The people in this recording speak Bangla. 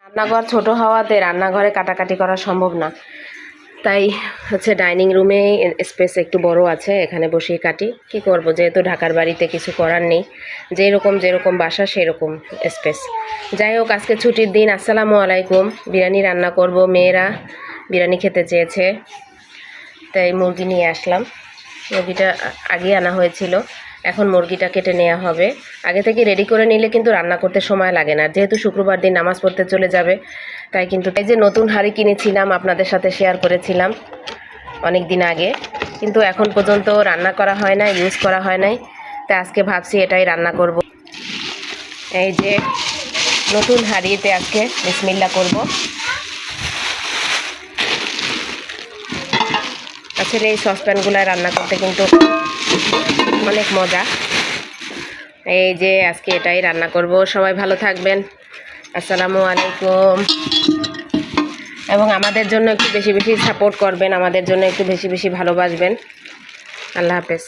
রান্নাঘর ছোট হওয়াতে রান্নাঘরে কাটাকাটি করা সম্ভব না, তাই হচ্ছে ডাইনিং রুমে স্পেস একটু বড় আছে, এখানে বসেই কাটি। কি করব, যেহেতু ঢাকার বাড়িতে কিছু করার নেই, যেরকম বাসা সেরকম স্পেস। যাই হোক, আজকে ছুটির দিন। আসসালামু আলাইকুম। বিরিয়ানি রান্না করব, মেয়েরা বিরিয়ানি খেতে চেয়েছে, তাই মুরগি নিয়ে আসলাম। মুরগিটা আগে আনা হয়েছিল, এখন মুরগিটা কেটে নেওয়া হবে। আগে থেকে রেডি করে নিলে কিন্তু রান্না করতে সময় লাগে না, যেহেতু শুক্রবার দিন নামাজ পড়তে চলে যাবে। তাই কিন্তু এই যে নতুন হাঁড়ি কিনেছিলাম, আপনাদের সাথে শেয়ার করেছিলাম অনেক দিন আগে, কিন্তু এখন পর্যন্ত রান্না করা হয় না, ইউজ করা হয় নাই। তাই আজকে ভাবছি এটাই রান্না করব। এই যে নতুন হাঁড়িতে আজকে বিসমিল্লাহ করব। আসলে এই সসপ্যানগুলো রান্না করতে কিন্তু অনেক মজা। এই যে আজকে এটাই রান্না করব। সবাই ভালো থাকবেন। আসসালামু আলাইকুম। এবং আমাদের জন্য একটু বেশি বেশি সাপোর্ট করবেন, আমাদের জন্য একটু বেশি বেশি ভালোবাসবেন। আল্লাহ হাফেজ।